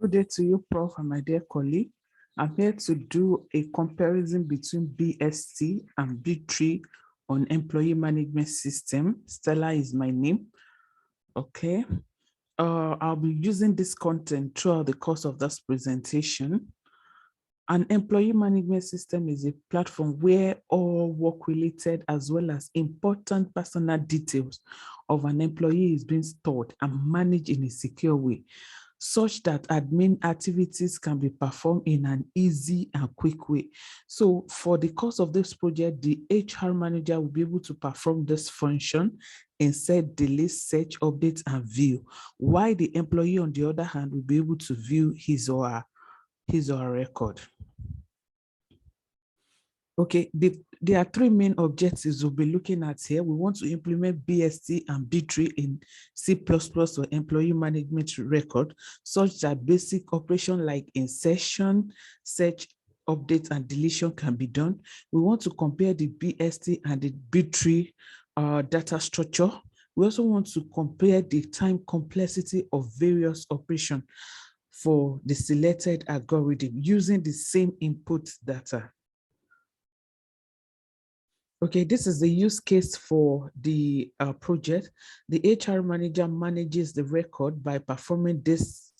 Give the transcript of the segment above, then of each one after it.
Good day to you, Prof, and my dear colleague. I'm here to do a comparison between BST and B3 on employee management system. Stella is my name. Okay. I'll be using this content throughout the course of this presentation. An employee management system is a platform where all work-related as well as important personal details of an employee is being stored and managed in a secure way, such that admin activities can be performed in an easy and quick way. So for the course of this project, the HR manager will be able to perform this function: insert, delete, search, update, and view, while the employee, on the other hand, will be able to view his or her record. Okay, there are three main objectives we'll be looking at here. We want to implement BST and B3 in C++ for employee management record, such that basic operation like insertion, search, update, and deletion can be done. We want to compare the BST and the B3 data structure. We also want to compare the time complexity of various operations for the selected algorithm using the same input data. Okay, this is the use case for the project. The HR manager manages the record by performing this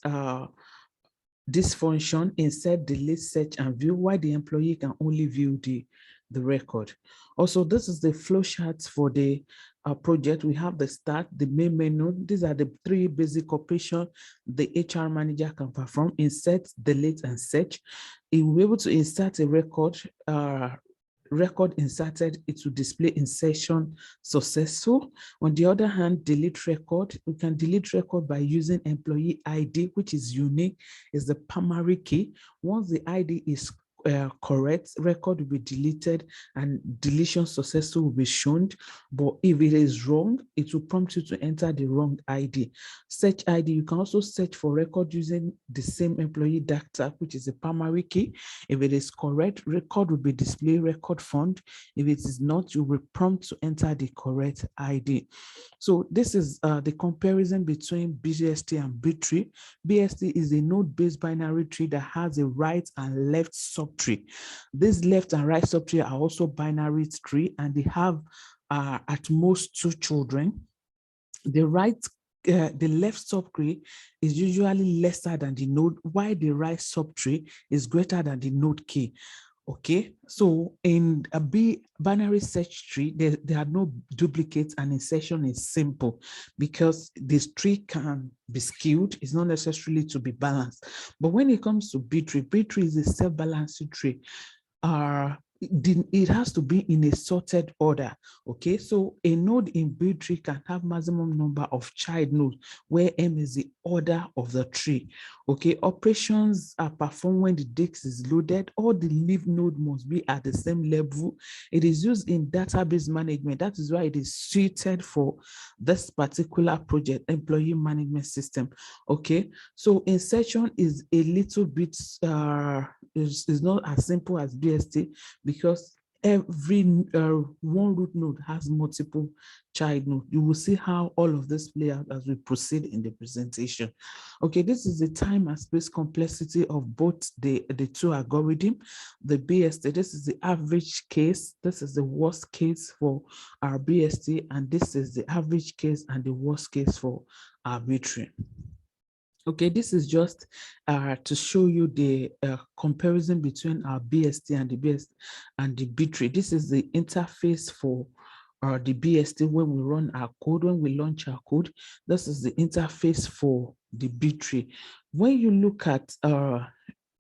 function: insert, delete, search, and view, while the employee can only view the record. Also, this is the flow chart for the project. We have the start, the main menu. These are the three basic operations the HR manager can perform: insert, delete, and search. He will be able to insert a record inserted, it will display insertion successful. On the other hand, delete record, we can delete record by using employee ID, which is unique, is the primary key. Once the ID is correct, record will be deleted and deletion successful will be shown. But if it is wrong, it will prompt you to enter the wrong ID. Search ID, you can also search for record using the same employee data, which is a primary key. If it is correct, record will be displayed record font. If it is not, you will prompt to enter the correct ID. So this is the comparison between BST and B3. BST is a node-based binary tree that has a right and left subtree. This left and right subtree are also binary tree, and they have at most 2 children. The left subtree is usually lesser than the node, while the right subtree is greater than the node key. Okay, so in a binary search tree, there are no duplicates and insertion is simple because this tree can be skewed. It's not necessarily to be balanced. But when it comes to B3 is a self-balancing tree. It has to be in a sorted order. Okay, so a node in B3 can have maximum number of child nodes, where M is the order of the tree. Okay, operations are performed when the disk is loaded. All the leaf node must be at the same level. It is used in database management. That is why it is suited for this particular project, employee management system. Okay, so insertion is a little bit is not as simple as BST, because every one root node has multiple child nodes. You will see how all of this play out as we proceed in the presentation. Okay, this is the time and space complexity of both the two algorithms. The BST, this is the average case, this is the worst case for our BST, and this is the average case and the worst case for our B3. Okay, this is just to show you the comparison between our BST and the B3. This is the interface for the BST when we run our code, when we launch our code. This is the interface for the B3. When you look at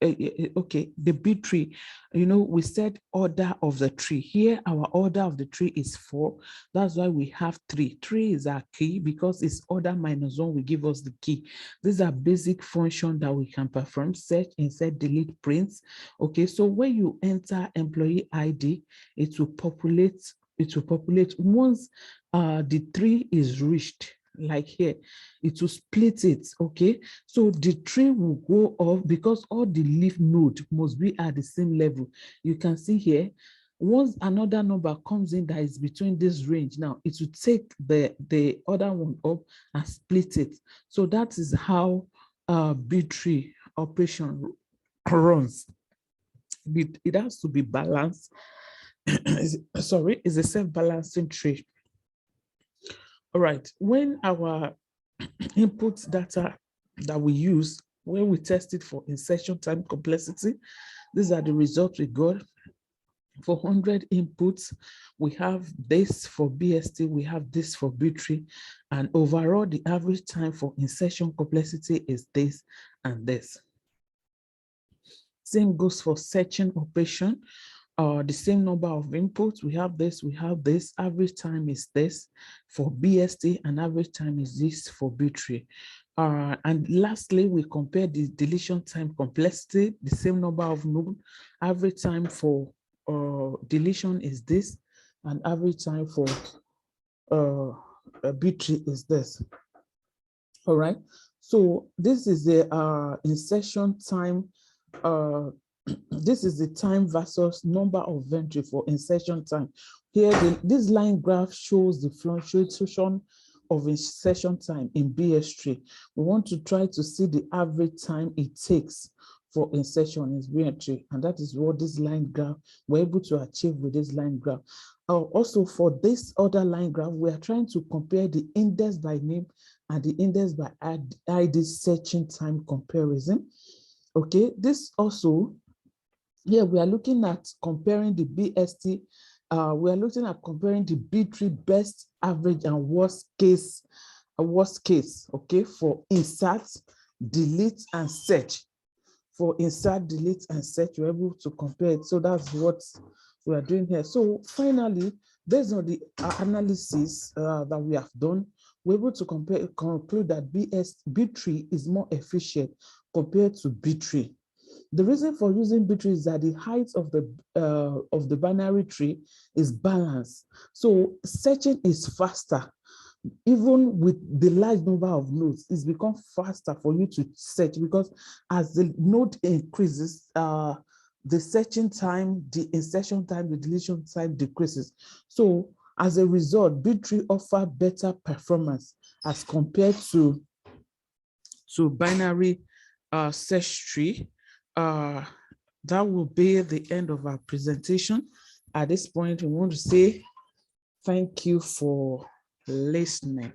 okay, the B3, you know, we said order of the tree. Here, our order of the tree is 4. That's why we have 3. 3 is our key because it's order minus 1 will give us the key. These are basic functions that we can perform: search, insert, delete, print. Okay, so when you enter employee ID, it will populate. It will populate once the 3 is reached. Like here, it will split it. Okay, so the tree will go off because all the leaf node must be at the same level. You can see here, once another number comes in that is between this range, now it will take the other one up and split it. So that is how B3 operation runs, it has to be balanced. Sorry, it's a self-balancing tree. All right, when our input data that we use, when we test it for insertion time complexity, these are the results we got. For 100 inputs, we have this for BST, we have this for B-tree, and overall the average time for insertion complexity is this and this. Same goes for searching operation. The same number of inputs, we have this, average time is this for BST, and average time is this for B-tree. And lastly, we compare the deletion time complexity, the same number of nodes, average time for deletion is this, and average time for B-tree is this. All right, so this is the insertion time. This is the time versus number of entry for insertion time. Here, this line graph shows the fluctuation of insertion time in BS tree. We want to try to see the average time it takes for insertion in BS tree, and that is what this line graph we're able to achieve with this line graph. Also, for this other line graph, we are trying to compare the index by name and the index by ID searching time comparison. Okay, this also, yeah, we are looking at comparing the BST. We are looking at comparing the B-tree best, average, and worst case. Okay, for insert, delete, and search. For insert, delete, and search, we're able to compare it. So that's what we are doing here. So finally, based on the analysis that we have done, we're able to conclude that B-tree is more efficient compared to B-tree. The reason for using B-tree is that the height of the binary tree is balanced. So searching is faster. Even with the large number of nodes, it's become faster for you to search, because as the node increases, the searching time, the insertion time, the deletion time decreases. So as a result, B-tree offers better performance as compared to binary search tree. That will be the end of our presentation. At this point, we want to say thank you for listening.